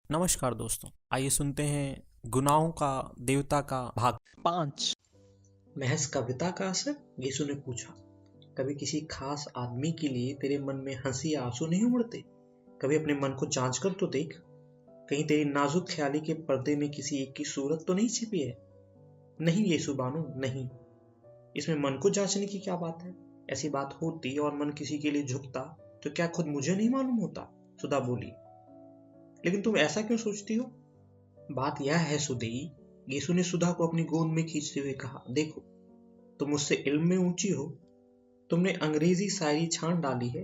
नमस्कार दोस्तों, आइए सुनते हैं गुनाहों का देवता का भाग 5। महज कविता का असर? यीशु ने पूछा। कभी किसी खास आदमी के लिए तेरे मन में हंसी या आंसू नहीं उमड़ते? कभी अपने मन को जांच कर तो देख। कहीं तेरी नाजुक ख्याली के पर्दे में किसी एक की सूरत तो नहीं छिपी है? नहीं यीशु बानो, नहीं। इसमें मन को जांचने की क्या बात है? ऐसी बात होती और मन किसी के लिए झुकता तो क्या खुद मुझे नहीं मालूम होता? सुधा बोली। लेकिन तुम ऐसा क्यों सोचती हो? बात यह है सुदेई, यीशु ने सुधा को अपनी गोद में खींचते हुए कहा, देखो, तुम मुझसे इल्म में ऊंची हो, तुमने अंग्रेजी शायरी छान डाली है,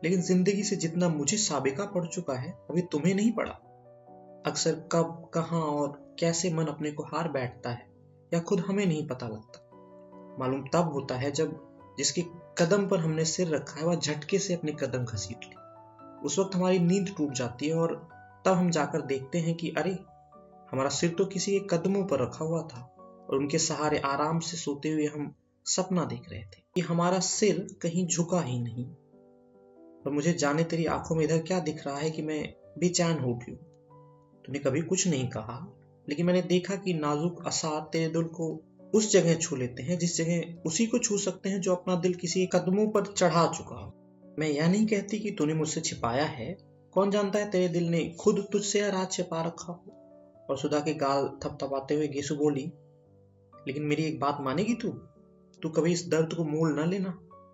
लेकिन जिंदगी से जितना मुझे साबिका पड़ चुका है अभी तुम्हें नहीं पड़ा। अक्सर कब, कहाँ और कैसे मन अपने को हार बैठता है या खुद हमें नहीं पता लगता। मालूम तब होता है जब जिसके कदम पर हमने सिर रखा है वह झटके से अपने कदम घसीट ले। उस वक्त हमारी नींद टूट जाती है और तब हम जाकर देखते हैं कि अरे, हमारा सिर तो किसी के कदमों पर रखा हुआ था और उनके सहारे आराम से सोते हुए हम सपना देख रहे थे कि हमारा सिर कहीं झुका ही नहीं। और मुझे जाने तेरी आंखों में इधर क्या दिख रहा है कि मैं बेचैन हो गई हूं। तूने कभी कुछ नहीं कहा, लेकिन मैंने देखा कि नाजुक असार तेरे दिल को उस जगह छू लेते हैं जिस जगह उसी को छू सकते हैं जो अपना दिल किसी कदमों पर चढ़ा चुका हो। मैं यह नहीं कहती कि तूने मुझसे छिपाया है, कौन जानता है तेरे दिल ने खुद तुझसे यह राज छिपा रखा हो। और सुधा के गाल थपथपाते हुए गेसु बोली, लेकिन मेरी एक बात मानेगी तू? तू कभी इस दर्द को मोल न लेना,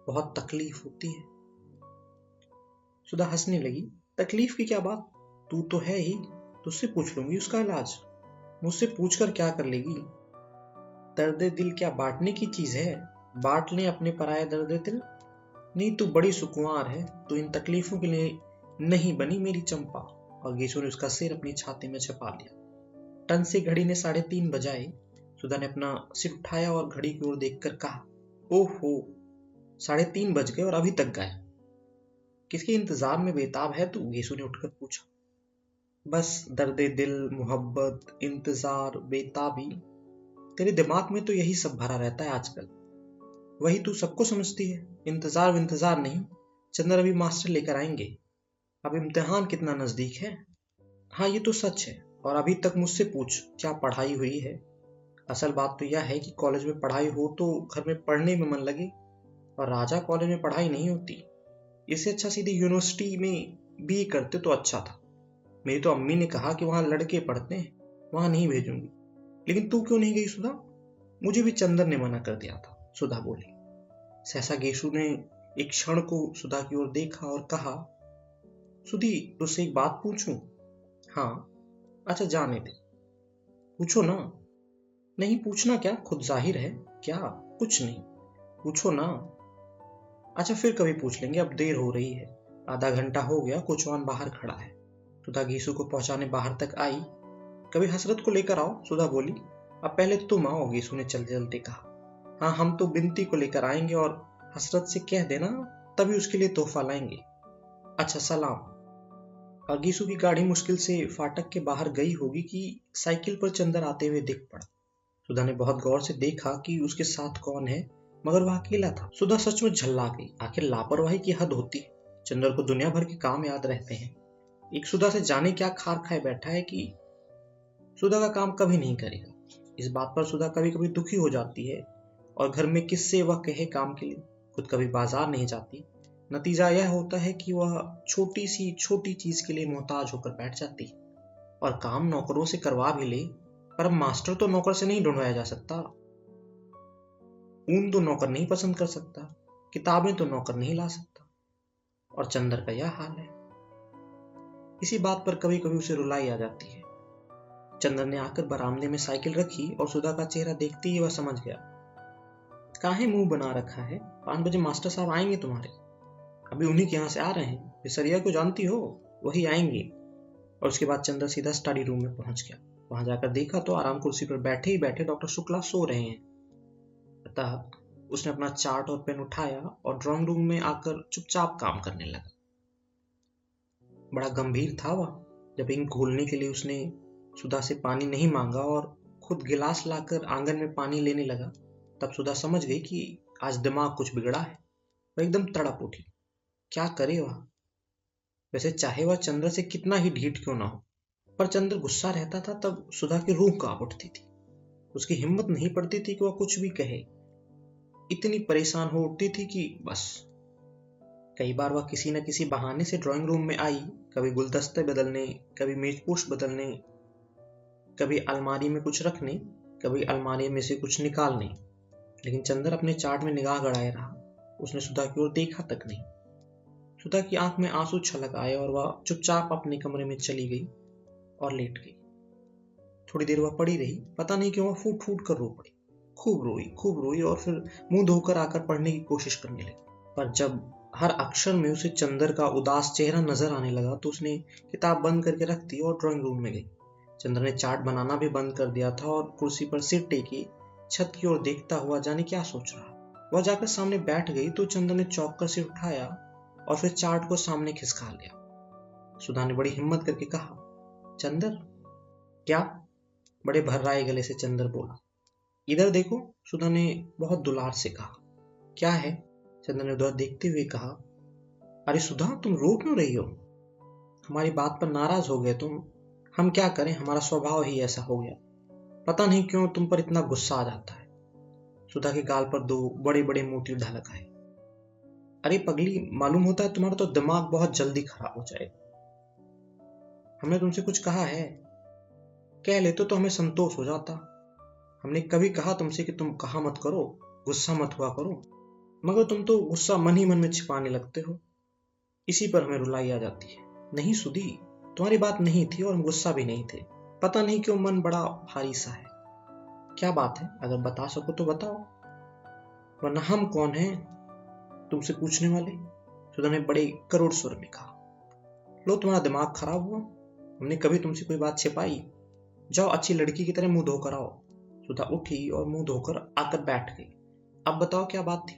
बहुत तकलीफ होती है। सुधा हंसने लगी। तकलीफ की क्या बात, तू तो है ही, तुझसे पूछ लूंगी उसका इलाज। मुझसे पूछकर क्या कर लेगी? दर्द दिल क्या बांटने की चीज है? बांट ले अपने पराये दर्द दिल। नहीं, तू बड़ी सुकुमार है, तू इन तकलीफों के लिए नहीं बनी मेरी चंपा। और गेसु ने उसका सिर अपनी छाती में छुपा लिया। टन से घड़ी ने 3:30 बजाए। सुधा ने अपना सिर उठाया और घड़ी की ओर देखकर कहा, ओहो, 3:30 बज गए और अभी तक गायब। किसके इंतजार में बेताब है तू? गेसु ने उठकर पूछा। बस दर्दे दिल, मोहब्बत, इंतजार, बेताबी, तेरे दिमाग में तो यही सब भरा रहता है आजकल। वही तू सबको समझती है। इंतजार नहीं, चंद्र अभी मास्टर लेकर आएंगे। अब इम्तिहान कितना नजदीक है। हाँ, ये तो सच है। और अभी तक मुझसे पूछ, क्या पढ़ाई हुई है? असल बात तो यह है कि कॉलेज में पढ़ाई हो तो घर में पढ़ने में मन लगे, और राजा कॉलेज में पढ़ाई नहीं होती। इससे अच्छा सीधी यूनिवर्सिटी में बीए करते तो अच्छा था। मेरी तो अम्मी ने कहा कि वहां लड़के पढ़ते हैं, वहां नहीं भेजूंगी। लेकिन तू क्यों नहीं गई सुधा? मुझे भी चंदर ने मना कर दिया था, सुधा बोली। सहसा गेशु ने एक क्षण को सुधा की ओर देखा और कहा, सुधी, तुझसे एक बात पूछूं? हाँ। अच्छा, जाने दे, पूछो ना। नहीं, पूछना क्या, खुद जाहिर है। क्या? कुछ नहीं, पूछो ना। अच्छा, फिर कभी पूछ लेंगे, अब देर हो रही है। आधा घंटा हो गया, कोचवान बाहर खड़ा है। सुधा घीसू को पहुंचाने बाहर तक आई। कभी हसरत को लेकर आओ, सुधा बोली। अब पहले तुम आओ, घीसू ने चलते चलते कहा। हाँ, हम तो बिनती को लेकर आएंगे और हसरत से कह देना तभी उसके लिए तोहफा लाएंगे। अच्छा, सलाम। और घीसू की गाड़ी मुश्किल से फाटक के बाहर गई होगी कि साइकिल पर चंदर आते हुए दिख पड़ा। सुधा ने बहुत गौर से देखा कि उसके साथ कौन है, मगर वह अकेला था। सुधा सच में झल्ला गई। आखिर लापरवाही की हद होती है। चंदर को दुनिया भर के काम याद रहते हैं, एक सुधा से जाने क्या खार खाए बैठा है कि सुधा का काम कभी नहीं करेगा। इस बात पर सुधा कभी कभी दुखी हो जाती है और घर में किससे वह कहे काम के लिए। खुद कभी बाजार नहीं जाती। नतीजा यह होता है कि वह छोटी सी छोटी चीज के लिए मोहताज होकर बैठ जाती है और काम नौकरों से करवा भी ले, पर अब मास्टर तो नौकर से नहीं ढूंढवाया जा सकता। ऊन तो नौकर नहीं पसंद कर सकता, किताबें तो नौकर नहीं ला सकता। और चंदर का यह हाल है। इसी बात पर कभी कभी उसे रुलाई आ जाती है। चंदर ने आकर बरामदे में साइकिल रखी और सुधा का चेहरा देखते ही वह समझ गया। काहे मुंह बना रखा है? 5 बजे मास्टर साहब आएंगे तुम्हारे। अभी उन्हीं के यहाँ से आ रहे हैं। विसरिया को जानती हो? वही आएंगे। और उसके बाद चंदर सीधा स्टडी रूम में पहुंच गया। वहां जाकर देखा तो आराम कुर्सी पर बैठे ही बैठे डॉक्टर शुक्ला सो रहे हैं। अतः उसने अपना चार्ट और पेन उठाया और ड्राइंग रूम में आकर चुपचाप काम करने लगा। बड़ा गंभीर था वह। जब इंक घोलने के लिए उसने सुधा से पानी नहीं मांगा और खुद गिलास लाकर आंगन में पानी लेने लगा, तब सुधा समझ गई कि आज दिमाग कुछ बिगड़ा है। वह एकदम तड़प उठी। क्या करे वह? वैसे चाहे वह चंद्र से कितना ही ढीठ क्यों ना हो, पर चंद्र गुस्सा रहता था तब सुधा की रूह कांप उठती थी। उसकी हिम्मत नहीं पड़ती थी कि वह कुछ भी कहे। इतनी परेशान हो उठती थी कि बस। कई बार वह किसी न किसी बहाने से ड्राइंग रूम में आई, कभी गुलदस्ते बदलने, कभी मेजपोश बदलने, कभी अलमारी में कुछ रखने, कभी अलमारी में से कुछ निकालने। लेकिन चंद्र अपने चार्ट में निगाह गड़ाए रहा। उसने सुधा की ओर देखा तक नहीं। सुधा की आंख में आंसू छलक आए और वह चुपचाप अपने कमरे में चली गई और लेट गई। थोड़ी देर वह पड़ी रही। पता नहीं क्यों वह फूट फूट कर रो पड़ी। खूब रोई और फिर मुंह धोकर आकर पढ़ने की कोशिश करने लगी। पर जब हर अक्षर में उसे चंद्र का उदास चेहरा नजर आने लगा तो उसने किताब बंद करके रख दी और ड्राइंग रूम में गई। चंद्र ने चार्ट बनाना भी बंद कर दिया था और कुर्सी पर सिर टेके छत की ओर देखता हुआ जाने क्या सोच रहा। वह जाकर सामने बैठ गई तो चंद्र ने चौंक कर सिर उठाया और फिर चार्ट को सामने खिसका लिया। सुधा ने बड़ी हिम्मत करके कहा, चंद्र। क्या? बड़े भर्राए गले से चंद्र बोला। इधर देखो, सुधा ने बहुत दुलार से कहा। क्या है? चंद्र ने उधर देखते हुए कहा। अरे सुधा, तुम रो क्यों रही हो? हमारी बात पर नाराज हो गए तुम। हम क्या करें, हमारा स्वभाव ही ऐसा हो गया। पता नहीं क्यों तुम पर इतना गुस्सा आ जाता है। सुधा के गाल पर दो बड़े बड़े मोती ढलक आए। अरे पगली, मालूम होता है तुम्हारा तो दिमाग बहुत जल्दी खराब हो जाएगा। हमने तुमसे कुछ कहा है? कह लेते तो हमें संतोष हो जाता। हमने कभी कहा तुमसे कि तुम कहा मत करो, गुस्सा मत हुआ करो, मगर तुम तो गुस्सा मन ही मन में छिपाने लगते हो। इसी पर हमें रुलाई आ जाती है। नहीं सुधी, तुम्हारी बात नहीं थी और हम गुस्सा भी नहीं थे। पता नहीं क्यों मन बड़ा भारी सा है। क्या बात है? अगर बता सको तो बताओ, वरना हम कौन हैं तुमसे पूछने वाले। सुधा ने बड़े करोड़ स्वर में कहा। लो, तुम्हारा दिमाग खराब हुआ? हमने कभी तुमसे कोई बात छिपाई? जाओ, अच्छी लड़की की तरह मुंह धोकर आओ। सुधा उठी और मुंह धोकर आकर बैठ गई। अब बताओ, क्या बात थी?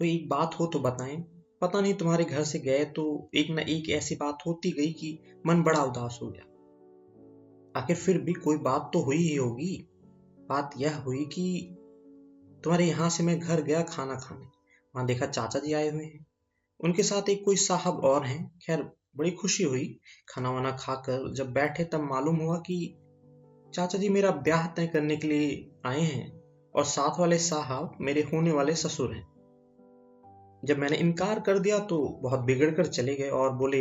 कोई एक बात हो तो बताएं। पता नहीं, तुम्हारे घर से गए तो एक न एक ऐसी बात होती गई कि मन बड़ा उदास हो गया। आखिर फिर भी कोई बात तो हुई ही होगी। बात यह हुई कि तुम्हारे यहाँ से मैं घर गया खाना खाने। वहां देखा चाचा जी आए हुए हैं। उनके साथ एक कोई साहब और हैं। खैर, बड़ी खुशी हुई। खाना वाना खाकर जब बैठे तब मालूम हुआ कि चाचा जी मेरा ब्याह तय करने के लिए आए हैं और साथ वाले साहब मेरे होने वाले ससुर हैं। जब मैंने इनकार कर दिया तो बहुत बिगड़ कर चले गए और बोले,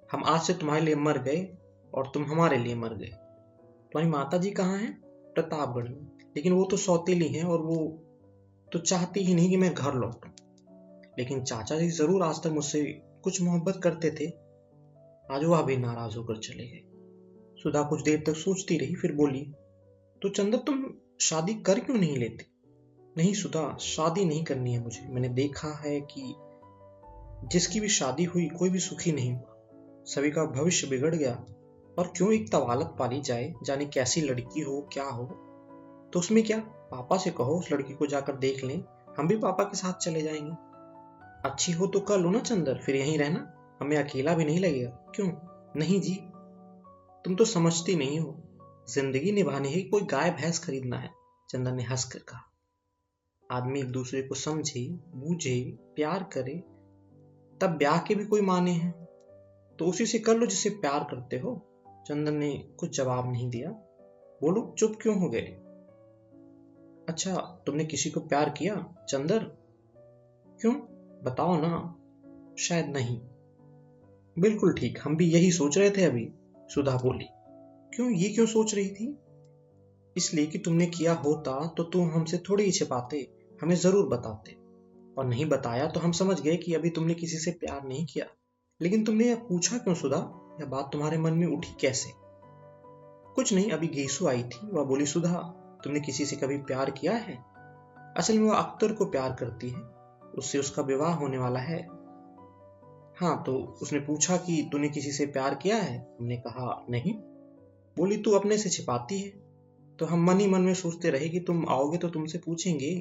हम आज से तुम्हारे लिए मर गए और तुम हमारे लिए मर गए। तुम्हारी माता जी कहाँ हैं? प्रतापगढ़ में। लेकिन वो तो सौतेली हैं और वो तो चाहती ही नहीं कि मैं घर लौटूं। लेकिन चाचा जी जरूर आज तक मुझसे कुछ मोहब्बत करते थे। आज वह भी नाराज होकर चले गए। सुधा कुछ देर तक सोचती रही, फिर बोली, तो चंद्र, तुम शादी कर क्यों नहीं लेती? नहीं सुधा, शादी नहीं करनी है मुझे। मैंने देखा है कि जिसकी भी शादी हुई कोई भी सुखी नहीं हुआ। सभी का भविष्य बिगड़ गया। और क्यों एक तवालत पाली जाए, जाने कैसी लड़की हो क्या हो। तो उसमें क्या, पापा से कहो उस लड़की को जाकर देख लें। हम भी पापा के साथ चले जाएंगे। अच्छी हो तो कर लो ना चंद्र, फिर यहीं रहना, हमें अकेला भी नहीं लगेगा। क्यों? नहीं जी, तुम तो समझती नहीं हो। जिंदगी निभानी है, कोई गाय भैंस खरीदना है। चंद्र ने हंसकर कहा। आदमी एक दूसरे को समझे, बूझे, प्यार करे, तब ब्याह के भी कोई माने हैं। तो उसी से कर लो जिससे प्यार करते हो। चंदन ने कुछ जवाब नहीं दिया। बोलो, चुप क्यों हो गए? अच्छा, तुमने किसी को प्यार किया चंदर? क्यों, बताओ ना। शायद नहीं। बिल्कुल ठीक, हम भी यही सोच रहे थे अभी। सुधा बोली। क्यों, ये क्यों सोच रही थी? इसलिए कि तुमने किया होता तो तुम हमसे थोड़ी ही छिपाते, हमें जरूर बताते। और नहीं बताया तो हम समझ गए कि अभी तुमने किसी से प्यार नहीं किया। लेकिन तुमने यह पूछा क्यों सुधा? यह बात तुम्हारे मन में उठी कैसे? कुछ नहीं, अभी गेसु आई थी, वह बोली, सुधा तुमने किसी से कभी प्यार किया है? असल में वह अख्तर को प्यार करती है, उससे उसका विवाह होने वाला है। हाँ, तो उसने पूछा कि तूने किसी से प्यार किया है? हमने कहा नहीं। बोली, तू अपने से छिपाती है। तो हम मन ही मन में सोचते रहे कि तुम आओगे तो तुमसे पूछेंगे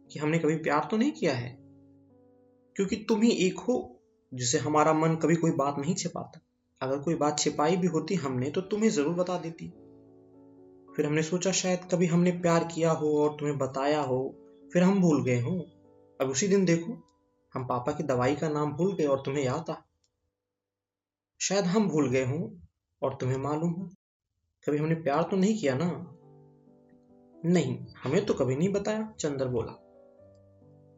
कि हमने कभी प्यार तो नहीं किया है, क्योंकि तुम ही एक हो जिसे हमारा मन कभी कोई बात नहीं छिपाता। अगर कोई बात छिपाई भी होती हमने तो तुम्हें जरूर बता देती। फिर हमने सोचा शायद कभी हमने प्यार किया हो और तुम्हें बताया हो, फिर हम भूल गए हो। अब उसी दिन देखो, हम पापा की दवाई का नाम भूल गए और तुम्हें याद आ। शायद हम भूल गए हों, और तुम्हें मालूम है, कभी हमने प्यार तो नहीं किया ना? नहीं, हमें तो कभी नहीं बताया, चंदर बोला।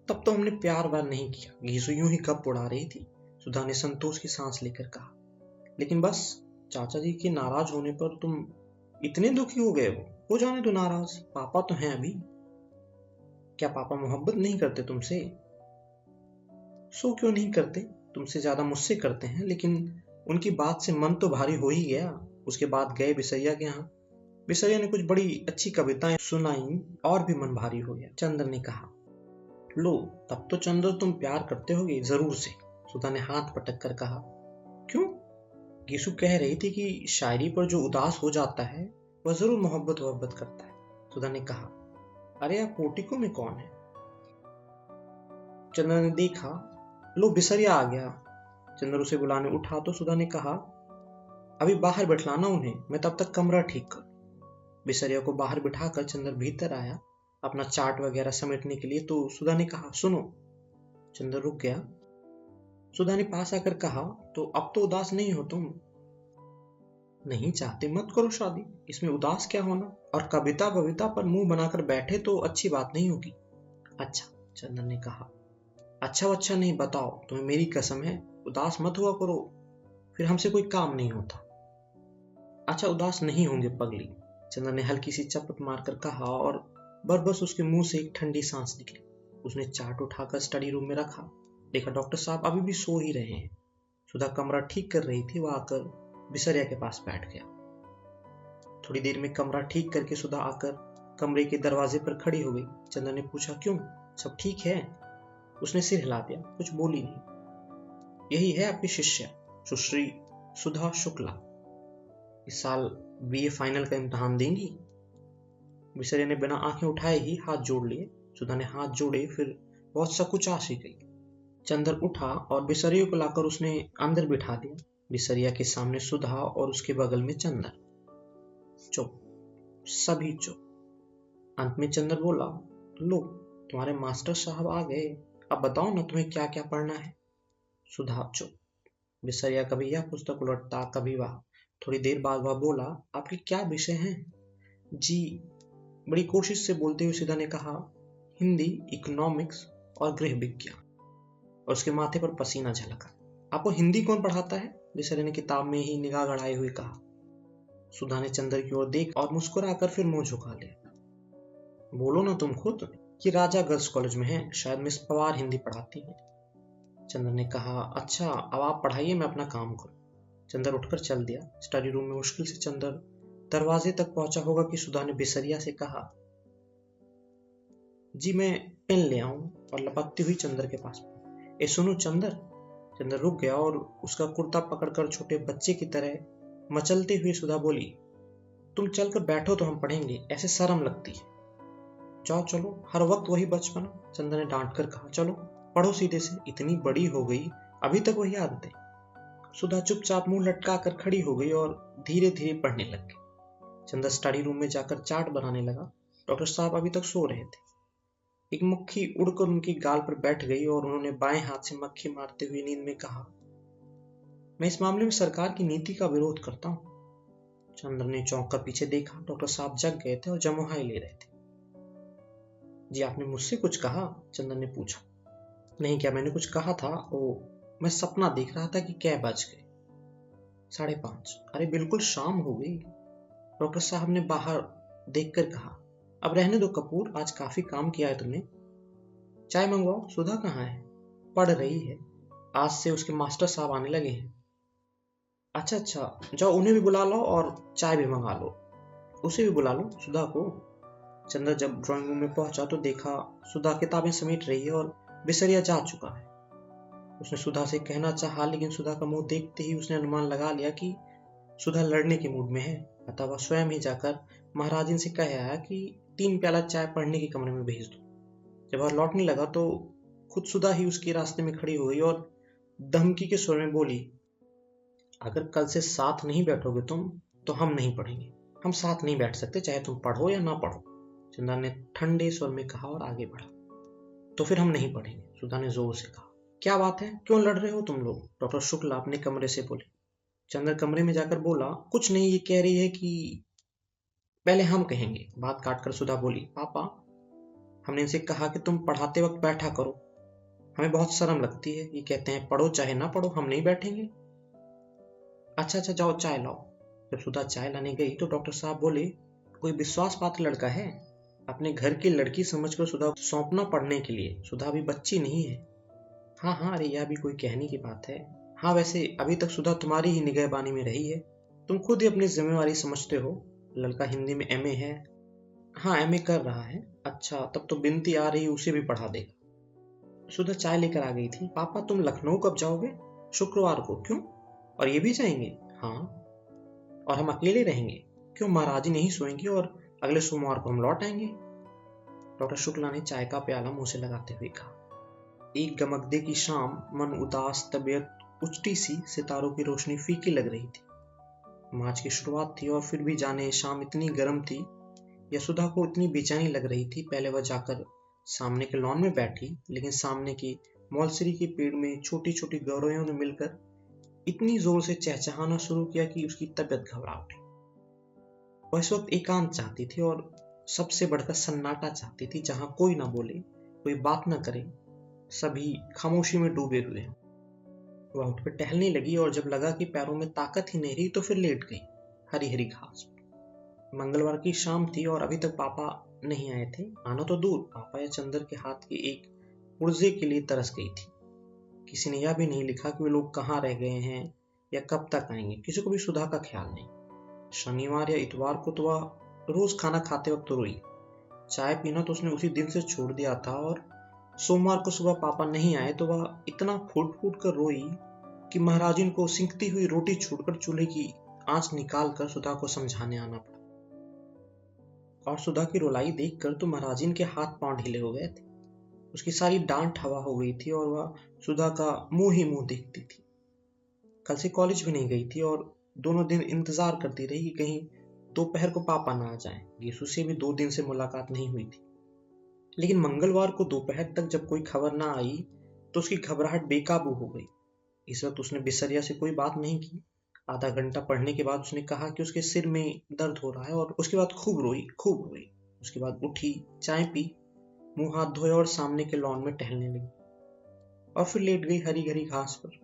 तब तो हमने प्यार व्यार नहीं किया, घीसू यूं ही गप उड़ा रही थी। सुधा ने संतोष की सांस लेकर कहा, लेकिन बस चाचा जी के नाराज होने पर तुम इतने दुखी हो गए हो जाने दो नाराज, पापा तो हैं अभी। क्या पापा मोहब्बत नहीं करते तुमसे? सो क्यों नहीं करते, तुमसे ज्यादा मुझसे करते हैं, लेकिन उनकी बात से मन तो भारी हो ही गया। उसके बाद गए बिसैया के यहाँ। बिसैया ने कुछ बड़ी अच्छी कविताएं सुनाई और भी मन भारी हो गया। चंद्र ने कहा, लो तब तो चंद्र तुम प्यार करते होगे जरूर से। सुधा ने हाथ पटक कर कहा, क्यों? गीसू कह रही थी कि शायरी पर जो उदास हो जाता है वह जरूर मोहब्बत करता है। सुधा ने कहा, अरे यार पोर्टिको में कौन है? चंद्र ने देखा, लो बिसरिया आ गया। चंद्र उसे बुलाने उठा तो सुधा ने कहा, अभी बाहर बैठलाना उन्हें, मैं तब तक कमरा ठीक कर। बिसरिया को बाहर बिठाकर चंद्र भीतर आया अपना चार्ट वगैरह समेटने के लिए। तो सुधा ने कहा, सुनो। चंद्र रुक गया। सुधा ने पास आकर कहा, तो अब तो उदास नहीं हो तुम? नहीं चाहते मत करो शादी, इसमें उदास क्या होना, और कविता बविता पर मुंह बनाकर बैठे तो अच्छी बात नहीं होगी। अच्छा, चंदन ने कहा, अच्छा नहीं, बताओ, तुम्हें मेरी कसम है, उदास मत हुआ करो, फिर हमसे कोई काम नहीं होता। अच्छा उदास नहीं होंगे पगली, चंदन ने हल्की सी चपट मारकर कहा, और बस उसके मुंह से एक ठंडी सांस निकली। उसने चार्ट उठाकर स्टडी रूम में रखा। देखा डॉक्टर साहब अभी भी सो ही रहे हैं। सुधा कमरा ठीक कर रही थी, वह आकर बिसरिया के पास बैठ गया। थोड़ी देर में कमरा ठीक करके सुधा आकर कमरे के दरवाजे पर खड़ी हो गई। चंदन ने पूछा, क्यों, सब ठीक है? उसने सिर हिला दिया, कुछ बोली नहीं। यही है आपकी शिष्या सुश्री सुधा शुक्ला, इस साल बीए फाइनल का इम्तिहान देंगी। बिसरिया ने बिना आंखें उठाए ही हाथ जोड़ लिए। सुधा ने हाथ जोड़े, फिर बहुत सकुचा सी गई। चंदर उठा और बिसरिया को लाकर उसने अंदर बिठा दिया। बिसरिया के सामने सुधा और उसके बगल में चंदर। चुप, सभी चुप। अंत में चंदर बोला, लो तुम्हारे मास्टर साहब आ गए, अब बताओ ना तुम्हें क्या क्या पढ़ना है। सुधा चुप। बिसरिया कभी यह पुस्तक उलटता, कभी वह। थोड़ी देर बाद वह बोला, आपके क्या विषय हैं? जी, बड़ी कोशिश से बोलते हुए सुधा ने कहा, हिंदी, इकोनॉमिक्स और गृह विज्ञान। और उसके माथे पर पसीना झलका। आपको हिंदी कौन पढ़ाता है? बिसरिया ने किताब में ही निगाह गड़ाए हुए कहा। सुधा ने चंदर की ओर देख और मुस्कुराकर फिर मुंह झुका लिया। बोलो ना तुम खुद। कि राजा गर्ल्स कॉलेज में है, शायद मिस पवार हिंदी पढ़ाती है। चंदर ने कहा, अच्छा अब आप पढ़ाइए, मैं अपना काम करूं। चंदर उठकर चल दिया। स्टडी रूम में मुश्किल से चंदर दरवाजे तक पहुंचा होगा कि सुधा ने बिसरिया से कहा, जी मैं पेन ले आऊं, और लपकती हुई चंदर के पास। ए सुनो चंदर। चंदर रुक गया और उसका कुर्ता पकड़कर छोटे बच्चे की तरह मचलते हुए सुधा बोली, तुम चलकर बैठो तो हम पढ़ेंगे, ऐसे शर्म लगती है। जाओ चलो, हर वक्त वही बचपना। चंदर ने डांट कर कहा, चलो पढ़ो सीधे से, इतनी बड़ी हो गई अभी तक वही आदतें। सुधा चुपचाप मुंह लटका कर खड़ी हो गई और धीरे धीरे पढ़ने लग गई। चंदर स्टडी रूम में जाकर चार्ट बनाने लगा। डॉक्टर साहब अभी तक सो रहे थे। एक मक्खी उड़कर उनकी गाल पर बैठ गई और उन्होंने बाएं हाथ से मक्खी मारते हुए नींद में कहा, मैं इस मामले में सरकार की नीति का विरोध करता हूं। चंद्र ने चौंक कर पीछे देखा। डॉक्टर साहब जग गए थे और जमुहाई ले रहे थे। जी आपने मुझसे कुछ कहा? चंदन ने पूछा। नहीं, क्या मैंने कुछ कहा था? ओ, मैं सपना देख रहा था कि क्या बज गए। 5:30। अरे बिल्कुल शाम हो गई। डॉक्टर साहब ने बाहर देखकर कहा, अब रहने दो कपूर, आज काफी काम किया है तुमने। चाय मंगवाओ। सुधा कहाँ है? पढ़ रही है, आज से उसके मास्टर साहब आने लगे हैं। अच्छा, जाओ उन्हें भी बुला लो और चाय भी मंगा लो। उसे भी बुला लो, सुधा को। चंद्र जब ड्राइंग रूम में पहुंचा तो देखा सुधा किताबें समेट रही है और बिसरिया जा चुका है। उसने सुधा से कहना चाहा, लेकिन सुधा का मुंह देखते ही उसने अनुमान लगा लिया कि सुधा लड़ने के मूड में है। अतः वह स्वयं ही जाकर महाराजिन से कह आया कि 3 प्याला चाय पढ़ने के कमरे में भेज दो। जब वह लौटने लगा तो खुद सुधा ही उसके रास्ते में खड़ी हो गई और धमकी के स्वर में बोली, अगर कल से साथ नहीं बैठोगे तुम तो हम नहीं पढ़ेंगे। हम साथ नहीं बैठ सकते, चाहे तुम पढ़ो या ना पढ़ो। चंदा ने ठंडे स्वर में कहा और आगे बढ़ा। तो फिर हम नहीं पढ़ेंगे, सुधा ने जोर से कहा। क्या बात है, क्यों लड़ रहे हो तुम लोग? डॉक्टर शुक्ला अपने कमरे से बोले। चंद्र कमरे में जाकर बोला, कुछ नहीं, ये कह रही है कि पहले हम कहेंगे। बात काटकर सुधा बोली, पापा, हमने इनसे कहा कि तुम पढ़ाते वक्त बैठा करो, हमें बहुत शर्म लगती है। ये कहते हैं पढ़ो चाहे ना पढ़ो, हम नहीं बैठेंगे। अच्छा अच्छा, जाओ चाय लाओ। जब सुधा चाय लाने गई तो डॉक्टर साहब बोले, कोई विश्वास पात्र लड़का है, अपने घर की लड़की समझकर सुधा सौंपना पढ़ने के लिए। सुधा अभी बच्ची नहीं है। हाँ हाँ, अरे यह भी कोई कहने की बात है। हाँ, वैसे अभी तक सुधा तुम्हारी ही निगहबानी में रही है, तुम खुद ही अपनी जिम्मेवारी समझते हो। लड़का हिंदी में एमए है। हाँ, एमए कर रहा है। अच्छा, तब तो बिनती आ रही, उसे भी पढ़ा देगा। सुधा चाय लेकर आ गई थी। पापा, तुम लखनऊ कब जाओगे? शुक्रवार को। क्यों? और ये भी जाएंगे? हाँ। और हम अकेले रहेंगे? क्यों, महाराज जी नहीं सोएंगे और अगले सोमवार को हम लौट आएंगे। डॉक्टर शुक्ला ने चाय का प्याला मुंह से लगाते हुए कहा। एक गमगदे की शाम, मन उदास, तबीयत उचटी सी, सितारों की रोशनी फीकी लग रही थी। मार्च की शुरुआत थी और फिर भी जाने शाम इतनी गर्म थी या सुधा को इतनी बेचैनी लग रही थी। पहले वह जाकर सामने के लॉन में बैठी, लेकिन सामने की मौलसरी के पेड़ में छोटी छोटी गौरैयों ने मिलकर इतनी जोर से चहचहाना शुरू किया कि उसकी तबीयत घबरा उठी। वह इस वक्त एकांत चाहती थी और सबसे बढ़कर सन्नाटा चाहती थी, जहां कोई ना बोले, कोई बात ना करे, सभी खामोशी में डूबे हुए हैं। वह उठ कर टहलने लगी और जब लगा कि पैरों में ताकत ही नहीं रही तो फिर लेट गई हरी हरी घास पर। मंगलवार की शाम थी और अभी तक पापा नहीं आए थे। आना तो दूर, पापा या चंदर के हाथ के एक पुर्जे के लिए तरस गई थी। किसी ने यह भी नहीं लिखा कि वे लोग कहाँ रह गए हैं या कब तक आएंगे। किसी को भी सुधा का ख्याल नहीं। शनिवार या इतवार को तो वह रोज खाना खाते वक्त रोई। चाय पीना तो उसने उसी दिन से छोड़ दिया था और सोमवार को सुबह पापा नहीं आए तो वह इतना फूट फूट कर रोई कि महाराजिन को सिंकती हुई रोटी छोड़कर चूल्हे की आंच निकालकर सुधा को समझाने आना पड़ा। और सुधा की रुलाई देखकर तो महाराजिन के हाथ पांव ढीले हो गए थे। उसकी सारी डांट हवा हो गई थी और वह सुधा का मुंह ही मुंह देखती थी। कल से कॉलेज भी नहीं गई थी और दोनों दिन इंतजार करती रही कि कहीं दोपहर को पापा ना आ जाएं। यीशु से भी 2 दिन से मुलाकात नहीं हुई थी, लेकिन मंगलवार को दोपहर तक जब कोई खबर ना आई तो उसकी घबराहट बेकाबू हो गई। इस वक्त उसने बिसरिया से कोई बात नहीं की। आधा घंटा पढ़ने के बाद उसने कहा कि उसके सिर में दर्द हो रहा है और उसके बाद खूब रोई। उसके बाद उठी, चाय पी, मुंह हाथ धोए और सामने के लॉन में टहलने लगी और फिर लेट गई हरी हरी घास पर।